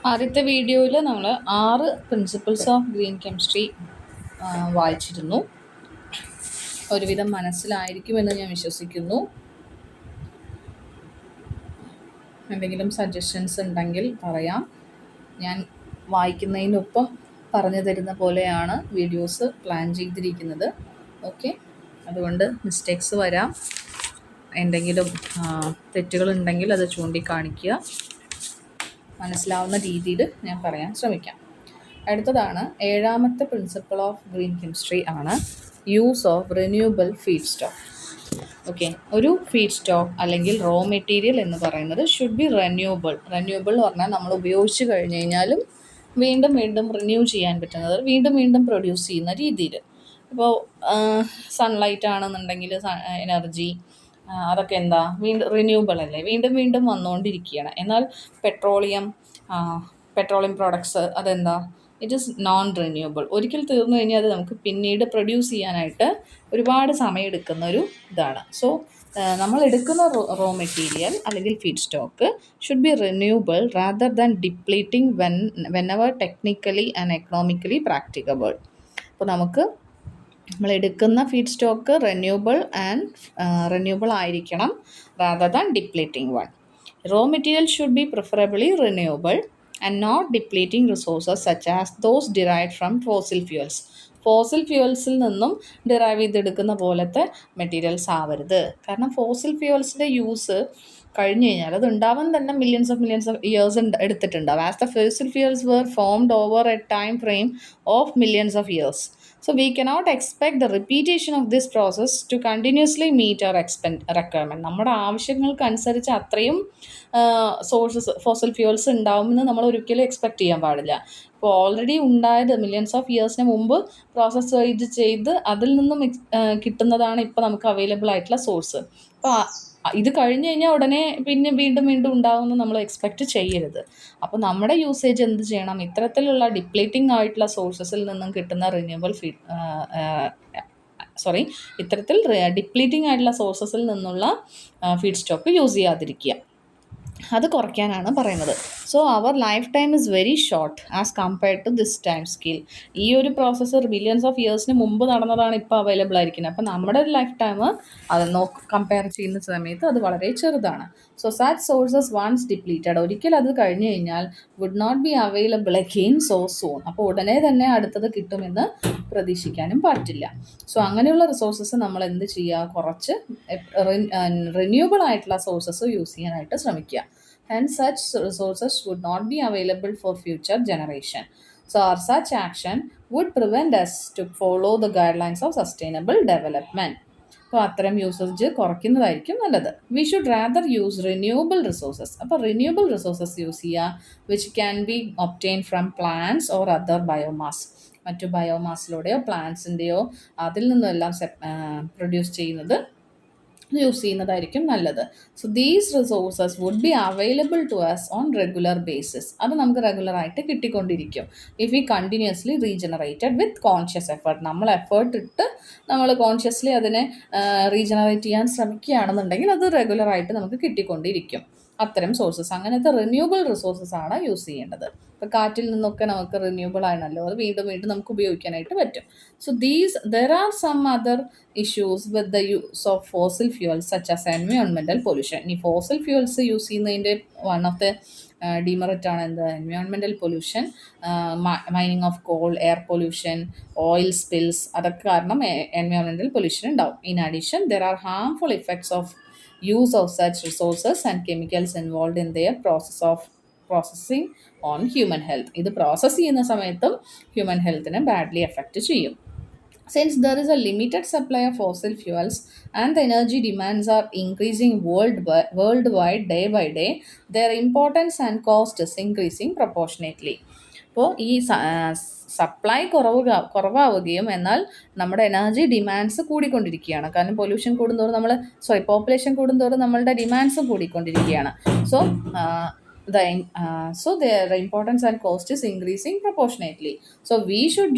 ആദ്യത്തെ വീഡിയോയിൽ നമ്മൾ 6 പ്രിൻസിപ്പിൾസ് ഓഫ് ഗ്രീൻ കെമിസ്ട്രി വായിച്ചിരുന്നു. ഒരുവിധം മനസ്സിലായിരിക്കുമെന്ന് ഞാൻ വിശ്വസിക്കുന്നു. എന്തെങ്കിലും സജഷൻസ് ഉണ്ടെങ്കിൽ പറയാം. ഞാൻ വായിക്കുന്നതിനൊപ്പം പറഞ്ഞു തരുന്ന പോലെയാണ് വീഡിയോസ് പ്ലാൻ ചെയ്തിരിക്കുന്നത്. ഓക്കെ, അതുകൊണ്ട് മിസ്റ്റേക്സ് വരാം. എന്തെങ്കിലും തെറ്റുകളുണ്ടെങ്കിൽ അത് ചൂണ്ടിക്കാണിക്കുക. മനസ്സിലാവുന്ന രീതിയിൽ ഞാൻ പറയാൻ ശ്രമിക്കാം. അടുത്തതാണ് 7ാമത്തെ പ്രിൻസിപ്പിൾ ഓഫ് ഗ്രീൻ കെമിസ്ട്രി ആണ് use of renewable feed stock. Okay, ഒരു ഫീഡ് സ്റ്റോക്ക് അല്ലെങ്കിൽ റോ മെറ്റീരിയൽ എന്ന് പറയുന്നത് ഷുഡ് ബി റിന്യൂവബിൾ എന്ന് പറഞ്ഞാൽ നമ്മൾ ഉപയോഗിച്ച് കഴിഞ്ഞ് കഴിഞ്ഞാലും വീണ്ടും വീണ്ടും റിന്യൂ ചെയ്യാൻ പറ്റുന്നത്, വീണ്ടും വീണ്ടും പ്രൊഡ്യൂസ് ചെയ്യുന്ന രീതിയിൽ. ഇപ്പോൾ സൺലൈറ്റ് ആണെന്നുണ്ടെങ്കിൽ എനർജി അതൊക്കെ എന്താ വീണ്ടും റിന്യൂവബിൾ അല്ലേ, വീണ്ടും വീണ്ടും വന്നുകൊണ്ടിരിക്കുകയാണ്. എന്നാൽ പെട്രോളിയം പ്രോഡക്ട്സ് അതെന്താ, ഇറ്റ് ഈസ് നോൺ റിന്യൂവബിൾ. ഒരിക്കൽ തീർന്നു കഴിഞ്ഞാൽ അത് നമുക്ക് പിന്നീട് പ്രൊഡ്യൂസ് ചെയ്യാനായിട്ട് ഒരുപാട് സമയമെടുക്കുന്ന ഒരു ഇതാണ്. സോ നമ്മൾ എടുക്കുന്ന റോ മെറ്റീരിയൽ അല്ലെങ്കിൽ feed stock should be renewable rather than depleting whenever technically and economically practicable. അപ്പോൾ നമ്മൾ എടുക്കുന്ന ഫീഡ് സ്റ്റോക്ക് റിന്യൂവബിൾ ആയിരിക്കണം rather than depleting one. Raw material should be preferably renewable and not depleting resources such as those derived from fossil fuels. Fossil ഫ്യൂവൽസിൽ നിന്നും derive ചെയ്തെടുക്കുന്ന പോലത്തെ materials ആവരുത്. കാരണം ഫോസിൽ ഫ്യൂവൽസിൻ്റെ യൂസ് കഴിഞ്ഞ് കഴിഞ്ഞാൽ അത് ഉണ്ടാവാൻ തന്നെ മില്യൺസ് ഓഫ് ഇയേഴ്സ് എടുത്തിട്ടുണ്ടാവും. As the fossil fuels were formed over a time frame of millions of years. So we cannot expect the repetition of this process to continuously meet our requirement. നമ്മുടെ ആവശ്യങ്ങൾക്കനുസരിച്ച് അത്രയും fossil fuels ഉണ്ടാവുമെന്ന് നമ്മൾ ഒരിക്കലും expect ചെയ്യാൻ പാടില്ല. ഇപ്പോൾ already ഉണ്ടായത് മില്യൺസ് ഓഫ് ഇയേഴ്സിന് മുമ്പ് പ്രോസസ്സ് ചെയ്ത് അതിൽ നിന്നും കിട്ടുന്നതാണ് ഇപ്പോൾ നമുക്ക് അവൈലബിൾ ആയിട്ടുള്ള സോഴ്സ്. അപ്പോൾ ഇത് കഴിഞ്ഞ് കഴിഞ്ഞാൽ ഉടനെ പിന്നെ വീണ്ടും വീണ്ടും ഉണ്ടാകുമെന്ന് നമ്മൾ എക്സ്പെക്റ്റ് ചെയ്യരുത്. അപ്പോൾ നമ്മുടെ യൂസേജ് എന്ത് ചെയ്യണം, ഇത്തരത്തിലുള്ള ഡിപ്ലീറ്റിംഗ് ആയിട്ടുള്ള സോഴ്സസിൽ നിന്നും കിട്ടുന്ന ഇത്തരത്തിൽ ഡിപ്ലീറ്റിംഗ് ആയിട്ടുള്ള സോഴ്സസിൽ നിന്നുള്ള ഫീഡ് സ്റ്റോക്ക് യൂസ് ചെയ്യാതിരിക്കുക. അത് കുറയ്ക്കാനാണ് പറയുന്നത്. So our life time is very short as compared to this time scale. ഈ ഒരു പ്രോസസ്സർ ബില്യൺസ് ഓഫ് ഇയേഴ്സിന് മുമ്പ് നടന്നതാണ് ഇപ്പോൾ അവൈലബിൾ ആയിരിക്കുന്നത്. അപ്പോൾ നമ്മുടെ ലൈഫ് ടൈം അത് കമ്പയർ ചെയ്യുന്ന സമയത്ത് അത് വളരെ ചെറുതാണ്. So such sources once depleted, ഒരിക്കൽ അത് കഴിഞ്ഞ് കഴിഞ്ഞാൽ would not be available again so soon. അപ്പോൾ ഉടനെ തന്നെ അടുത്തത് കിട്ടുമെന്ന് പ്രതീക്ഷിക്കാനും പറ്റില്ല. സോ അങ്ങനെയുള്ള റിസോഴ്സസ് നമ്മൾ എന്ത് ചെയ്യുക, കുറച്ച് റിന്യൂവബിൾ ആയിട്ടുള്ള സോഴ്സസ് യൂസ് ചെയ്യാനായിട്ട് ശ്രമിക്കുക. Hence, such resources would not be available for future generation. So, our such action would prevent us to follow the guidelines of sustainable development. അപ്പോൾ അത്തരം യൂസേജ് കുറയ്ക്കുന്നതായിരിക്കും നല്ലത്. We should rather use renewable resources. അപ്പോൾ renewable resources use ചെയ്യുക, which can be obtain from plants or other biomass. മറ്റു ബയോമാസിലൂടെയോ പ്ലാന്റ്സിൻ്റെയോ അതിൽ നിന്നെല്ലാം പ്രൊഡ്യൂസ് യൂസ് ചെയ്യുന്നതായിരിക്കും നല്ലത്. So these resources would be available to us on regular basis. അത് നമുക്ക് റെഗുലറായിട്ട് കിട്ടിക്കൊണ്ടിരിക്കും. If we continuously regenerated with conscious effort. നമ്മൾ എഫേർട്ട് ഇട്ട് നമ്മൾ കോൺഷ്യസ്ലി അതിനെ റീജനറേറ്റ് ചെയ്യാൻ ശ്രമിക്കുകയാണെന്നുണ്ടെങ്കിൽ അത് റെഗുലറായിട്ട് നമുക്ക് കിട്ടിക്കൊണ്ടിരിക്കും. അത്തരം സോഴ്സസ്, അങ്ങനത്തെ റിന്യൂവബിൾ റിസോഴ്സസ് ആണ് യൂസ് ചെയ്യേണ്ടത്. ഇപ്പോൾ കാറ്റിൽ നിന്നൊക്കെ നമുക്ക് റിന്യൂവബിൾ ആണല്ലോ, അത് വീണ്ടും വീണ്ടും നമുക്ക് ഉപയോഗിക്കാനായിട്ട് പറ്റും. So there are some other issues with the use of fossil fuels such as environmental pollution. ഈ ഫോസിൽ ഫ്യൂവൽസ് യൂസ് ചെയ്യുന്നതിൻ്റെ വൺ ഓഫ് ദ ഡിമെറിറ്റ് ആണ് എന്ത്, environmental pollution, mining of coal, air pollution, oil spills, അതൊക്കെ കാരണം environmental pollution ഉണ്ടാവും. In addition there are harmful effects of use of such resources and chemicals involved in their processing on human health. ഇത് process ചെയ്യുന്ന സമയത്തും human ഹെൽത്തിനെ badly effect ചെയ്യും. Since there is a limited supply of fossil fuels and the energy demands are increasing worldwide day by day, their importance and cost is increasing proportionately. അപ്പോൾ ഈ supply കുറവാവുകയും എന്നാൽ നമ്മുടെ energy demands കൂടിക്കൊണ്ടിരിക്കുകയാണ്. കാരണം pollution കൂടുന്തോറും population കൂടുന്തോറും നമ്മളുടെ ഡിമാൻഡ്സും കൂടിക്കൊണ്ടിരിക്കുകയാണ്. So the importance and cost is increasing proportionately. So we should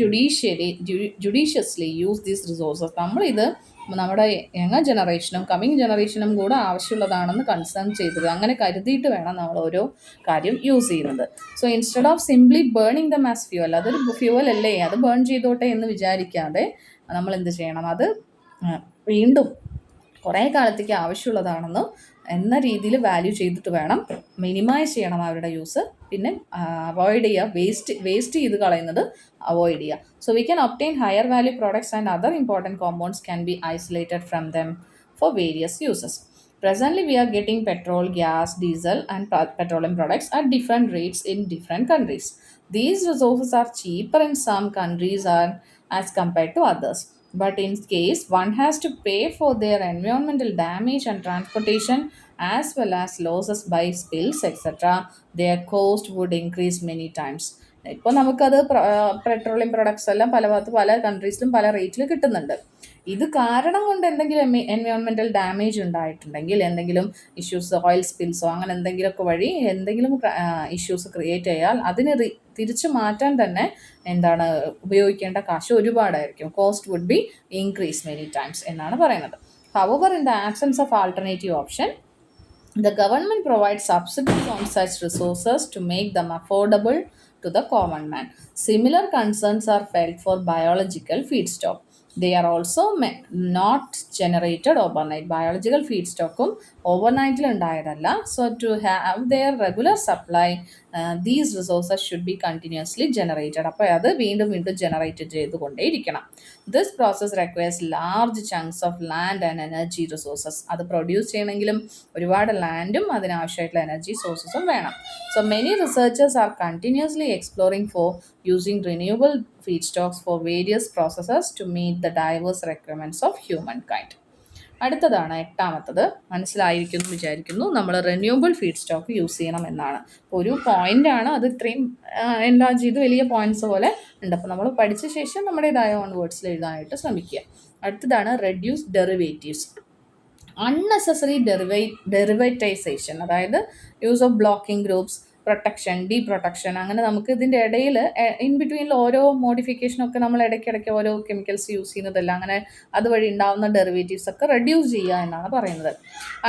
judiciously use these resources. നമ്മൾ ഇത് നമ്മുടെ യങ്ങർ ജനറേഷനും കമ്മിങ് ജനറേഷനും കൂടെ ആവശ്യമുള്ളതാണെന്ന് കൺസേൺ ചെയ്തത്, അങ്ങനെ കരുതിയിട്ട് വേണം നമ്മൾ ഓരോ കാര്യം യൂസ് ചെയ്യുന്നത്. So instead of simply burning them as fuel, അതൊരു ഫ്യൂവൽ അല്ലേ, അത് ബേൺ ചെയ്തോട്ടെ എന്ന് വിചാരിക്കാതെ നമ്മൾ എന്ത് ചെയ്യണം, അത് വീണ്ടും കുറേ കാലത്തേക്ക് ആവശ്യമുള്ളതാണെന്ന് എന്ന രീതിയിൽ വാല്യൂ ചെയ്തിട്ട് വേണം മിനിമൈസ് ചെയ്യണം അവരുടെ യൂസ്. പിന്നെ അവോയ്ഡ് ചെയ്യുക, വേസ്റ്റ് ചെയ്ത് കളയുന്നത് അവോയ്ഡ് ചെയ്യുക. So we can obtain higher value products and other important compounds can be isolated from them for various uses. Presently, we are getting petrol, gas, diesel, and petroleum products at different rates in different countries. These resources are cheaper in some countries as compared to others. But in case one has to pay for their environmental damage and transportation as well as losses by spills, etc., their cost would increase many times. ഇപ്പോൾ നമുക്കത് petroleum products എല്ലാം പല കൺട്രീസിലും പല റേറ്റിൽ കിട്ടുന്നുണ്ട്. ഇത് കാരണം കൊണ്ട് എന്തെങ്കിലും എൻവയോൺമെൻറ്റൽ ഡാമേജ് ഉണ്ടായിട്ടുണ്ടെങ്കിൽ, എന്തെങ്കിലും ഇഷ്യൂസ്, ഓയിൽ സ്പിൽസോ അങ്ങനെ എന്തെങ്കിലുമൊക്കെ വഴി എന്തെങ്കിലും ഇഷ്യൂസ് ക്രിയേറ്റ് ചെയ്യാൽ അതിന് തിരിച്ചു മാറ്റാൻ തന്നെ ഉപയോഗിക്കേണ്ട കാശ് ഒരുപാടായിരിക്കും. Cost would be increase many times എന്നാണ് പറയുന്നത്. However in the absence of alternative option, the government provides subsidies on such resources to make them affordable to the common man. Similar concerns are felt for biological feedstock. They are also not generated overnight. Biological feedstockum overnight ഉണ്ടായതല്ല. So to have their regular supply, these resources should be continuously generated. അപ്പോൾ അത് വീണ്ടും generate ചെയ്തുകൊണ്ടേയിരിക്കണം. This process requires large chunks of land and energy resources. അത് produce ചെയ്യണമെങ്കിലും ഒരുപാട് ലാൻഡും അതിനാവശ്യമായിട്ടുള്ള energy സോഴ്സസും വേണം. So many researchers are continuously exploring for using renewable feedstocks for various processes to meet the diverse requirements of humankind. അടുത്തതാണ് എട്ടാമത്തത്. മനസ്സിലായിരിക്കുന്നു വിചാരിക്കുന്നു. നമ്മൾ renewable feed stock use ചെയ്യണം എന്നാണ്. ഒരു പോയിൻ്റാണ് അത്, ഇത്രയും എല്ലാ ചെയ്ത് വലിയ പോയിന്റ്സ് പോലെ ഉണ്ട്. അപ്പോൾ നമ്മൾ പഠിച്ച ശേഷം നമ്മുടേതായ ഓൺ വേർഡ്സിൽ എഴുതാനായിട്ട് ശ്രമിക്കുക. അടുത്തതാണ് റെഡ്യൂസ് ഡെറിവേറ്റീവ്സ്. അൺനെസസറി ഡെറിവേറ്റൈസേഷൻ, അതായത് use of blocking groups, protection, deprotection, അങ്ങനെ നമുക്ക് ഇതിൻ്റെ ഇടയിൽ ഇൻ ബിറ്റ്വീനിൽ ഓരോ മോഡിഫിക്കേഷനൊക്കെ നമ്മൾ ഇടയ്ക്കിടയ്ക്ക് ഓരോ കെമിക്കൽസ് യൂസ് ചെയ്യുന്നതല്ല, അങ്ങനെ അതുവഴി ഉണ്ടാകുന്ന ഡെറിവേറ്റീവ്സ് ഒക്കെ റെഡ്യൂസ് ചെയ്യുക എന്നാണ് പറയുന്നത്.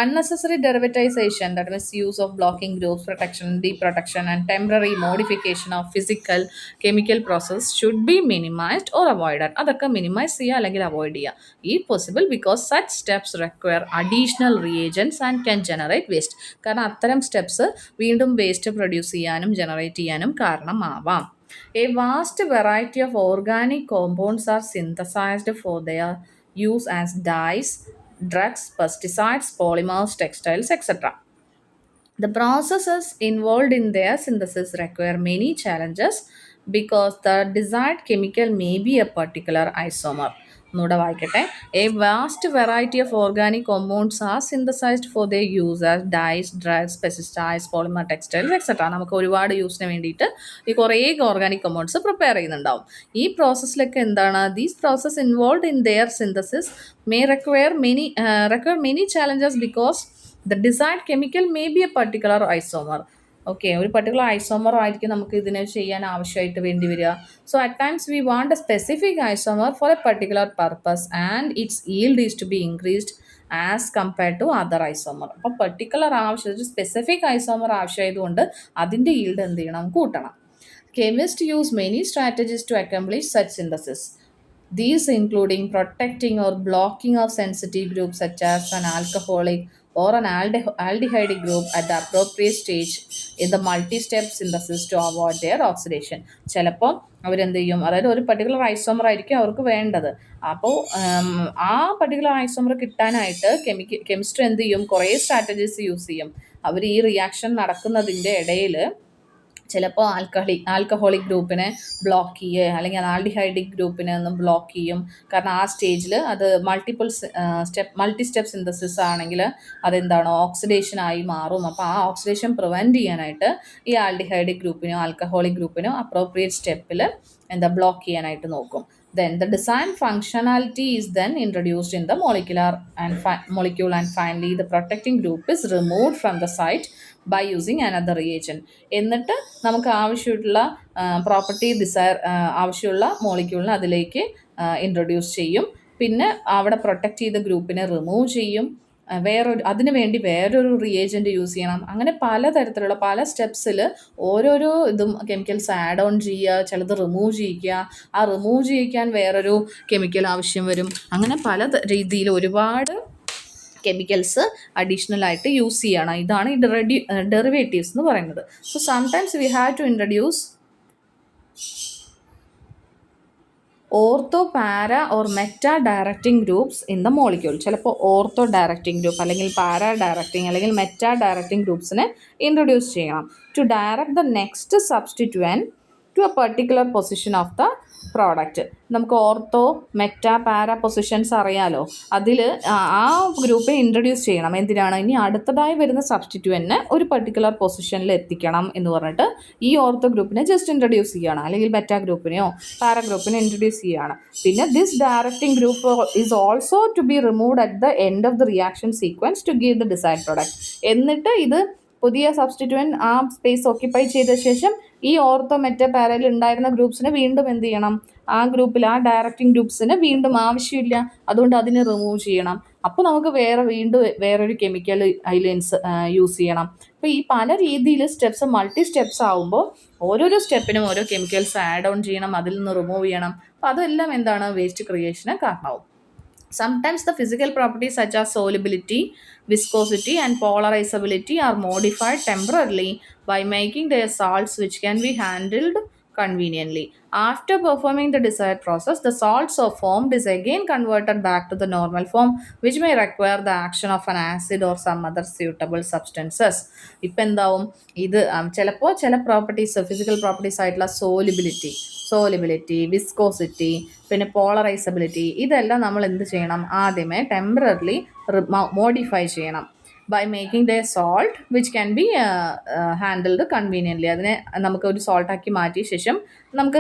Unnecessary derivatization, that means use of blocking groups, protection, deprotection and temporary modification of physical chemical process should be minimised or avoided. അതൊക്കെ മിനിമൈസ് ചെയ്യുക അല്ലെങ്കിൽ അവോയ്ഡ് ചെയ്യുക. ഈ possible because such steps require additional reagents and can generate waste. കാരണം അത്തരം steps വീണ്ടും waste produce ചെയ്യാനും generate ചെയ്യാനും കാരണമാവാം. A vast variety of organic compounds are synthesized for their use as dyes, drugs, pesticides, polymers, textiles, etc. The processes involved in their synthesis require many challenges because the desired chemical may be a particular isomer. ഒന്നുകൂടെ വായിക്കട്ടെ. A vast variety of organic compounds are synthesised for the use as dyes, drugs, pesticides, polymer, textiles, etcetera. നമുക്ക് ഒരുപാട് യൂസിന് വേണ്ടിയിട്ട് ഈ കുറേ organic compounds prepare ചെയ്യുന്നുണ്ടാവും. ഈ പ്രോസസ്സിലൊക്കെ എന്താണ്, these process involve in their synthesis may require many challenges because the desired chemical may be a particular isomer. Okay, ഒരു പർട്ടിക്കുലർ ഐസോമർ ആയിരിക്കും നമുക്ക് ഇതിനെ ചെയ്യാൻ ആവശ്യമായിട്ട് വേണ്ടി വരിക. So at times we want a specific isomer for a particular purpose and its yield is to be increased as compared to other isomer. അപ്പോൾ particular ആവശ്യം, സ്പെസിഫിക് ഐസോമർ ആവശ്യമായതുകൊണ്ട് അതിൻ്റെ ഈൽഡ് എന്ത് ചെയ്യണം, കൂട്ടണം. Chemist use many strategies to accomplish such synthesis. These including protecting or blocking of sensitive groups such as an alcoholic or an aldehyde group at the appropriate stage in the multi-step synthesis to avoid their oxidation. ചിലപ്പോൾ അവരെന്ത് ചെയ്യും, അതായത് ഒരു particular isomer ആയിരിക്കും അവർക്ക് വേണ്ടത്. അപ്പോൾ ആ പർട്ടിക്കുലർ ഐസോമർ കിട്ടാനായിട്ട് കെമിസ്ട്രി എന്ത് ചെയ്യും, കുറേ സ്ട്രാറ്റജീസ് യൂസ് ചെയ്യും. അവർ ഈ റിയാക്ഷൻ നടക്കുന്നതിൻ്റെ ഇടയിൽ ചിലപ്പോൾ ആൽക്കഹോളിക് ഗ്രൂപ്പിനെ ബ്ലോക്ക് ചെയ്യുക, അല്ലെങ്കിൽ ആൽഡിഹൈഡിക് ഗ്രൂപ്പിനെ ഒന്ന് ബ്ലോക്ക് ചെയ്യും. കാരണം ആ സ്റ്റേജിൽ അത് മൾട്ടി സ്റ്റെപ്പ് സിന്തസിസ് ആണെങ്കിൽ അതെന്താണ്, ഓക്സിഡേഷനായി മാറും. അപ്പോൾ ആ ഓക്സിഡേഷൻ പ്രിവെൻറ്റ് ചെയ്യാനായിട്ട് ഈ ആൽഡിഹൈഡിക് ഗ്രൂപ്പിനോ ആൽക്കഹോളിക് ഗ്രൂപ്പിനോ അപ്രോപ്രിയേറ്റ് സ്റ്റെപ്പിൽ ബ്ലോക്ക് ചെയ്യാനായിട്ട് നോക്കും. Then the design functionality is then introduced in the molecule and finally the protecting group is removed from the site by using another reagent. എന്നിട്ട് നമുക്ക് ആവശ്യമുള്ള പ്രോപ്പർട്ടി ആവശ്യമുള്ള മോളിക്യൂളിനെ അതിലേക്ക് ഇൻട്രൊഡ്യൂസ് ചെയ്യും. പിന്നെ അവിടെ പ്രൊട്ടക്റ്റ് ചെയ്ത ഗ്രൂപ്പിനെ റിമൂവ് ചെയ്യും, അതിനു വേണ്ടി വേറൊരു റിയേജൻറ്റ് യൂസ് ചെയ്യണം. അങ്ങനെ പലതരത്തിലുള്ള പല സ്റ്റെപ്സിൽ ഓരോരോ ഇതും കെമിക്കൽസ് ആഡ് ഓൺ ചെയ്യുക, ചിലത് റിമൂവ് ചെയ്യിക്കുക, ആ റിമൂവ് ചെയ്യിക്കാൻ വേറൊരു കെമിക്കൽ ആവശ്യം വരും. അങ്ങനെ പല രീതിയിൽ ഒരുപാട് കെമിക്കൽസ് അഡീഷണൽ ആയിട്ട് യൂസ് ചെയ്യണം. ഇതാണ് ഈ ഡെറിവേറ്റീവ്സ് എന്ന് പറയുന്നത്. So sometimes we have to introduce ortho para or meta directing groups in the molecule. ചിലപ്പോൾ ഓർത്തോ ഡയറക്റ്റിംഗ് ഗ്രൂപ്പ് അല്ലെങ്കിൽ പാരാ ഡയറക്റ്റിംഗ് അല്ലെങ്കിൽ മെറ്റാ ഡയറക്റ്റിംഗ് ഗ്രൂപ്പ്സിനെ ഇൻട്രൊഡ്യൂസ് ചെയ്യണം to direct the next substituent to a particular position of the product. നമുക്ക് ortho meta para positions അറിയാലോ. അതിൽ ആ ഗ്രൂപ്പിനെ ഇൻട്രൊഡ്യൂസ് ചെയ്യണം. എന്തിനാണ്? ഇനി അടുത്തതായി വരുന്ന സബ്സ്റ്റിറ്റ്യൂവൻറ്റിനെ ഒരു പെർട്ടിക്കുലർ പൊസിഷനിൽ എത്തിക്കണം എന്ന് പറഞ്ഞിട്ട് ഈ ഓർത്തോ ഗ്രൂപ്പിനെ ജസ്റ്റ് ഇൻട്രൊഡ്യൂസ് ചെയ്യുകയാണ്, അല്ലെങ്കിൽ മെറ്റാ ഗ്രൂപ്പിനെയോ പാര ഗ്രൂപ്പിനെ ഇൻട്രൊഡ്യൂസ് ചെയ്യുകയാണ്. പിന്നെ this directing group is also to be removed at the end of the reaction sequence to give the desired product. എന്നിട്ട് ഇത് പുതിയ സബ്സ്റ്റിറ്റ്യൂവൻറ്റ് ആ സ്പേസ് ഓക്യുപ്പൈ ചെയ്ത ശേഷം ഈ ഓർത്തോ മെറ്റാ പാരയിൽ ഉണ്ടായിരുന്ന ഗ്രൂപ്പ്സിനെ വീണ്ടും എന്ത് ചെയ്യണം? ആ ഗ്രൂപ്പിൽ ആ ഡയറക്റ്റിംഗ് ഗ്രൂപ്പ്സിന് വീണ്ടും ആവശ്യമില്ല, അതുകൊണ്ട് അതിനെ റിമൂവ് ചെയ്യണം. അപ്പോൾ നമുക്ക് വീണ്ടും വേറൊരു കെമിക്കൽ ഐലൻസ് യൂസ് ചെയ്യണം. അപ്പോൾ ഈ പല രീതിയിൽ മൾട്ടി സ്റ്റെപ്സ് ആകുമ്പോൾ ഓരോരോ സ്റ്റെപ്പിനും ഓരോ കെമിക്കൽസ് ആഡ് ഓൺ ചെയ്യണം, അതിൽ നിന്ന് റിമൂവ് ചെയ്യണം. അപ്പോൾ അതെല്ലാം എന്താണ്? വേസ്റ്റ് ക്രിയേഷന് കാരണമാവും. Sometimes the physical properties such as solubility, viscosity and polarizability are modified temporarily by making their salts which can be handled conveniently. After performing the desired process, the salts so formed is again converted back to the normal form, which may require the action of an acid or some other suitable substances. ഇപ്പം എന്താവും? ഇത് ചിലപ്പോൾ ചില properties, physical properties ആയിട്ടുള്ള solubility, viscosity, പിന്നെ polarisability, ഇതെല്ലാം നമ്മൾ എന്ത് ചെയ്യണം? ആദ്യമേ ടെമ്പററിലി മോഡിഫൈ ചെയ്യണം by making the salt which can be handled conveniently. അതിനെ നമുക്ക് ഒരു സോൾട്ടാക്കി മാറ്റിയ ശേഷം നമുക്ക്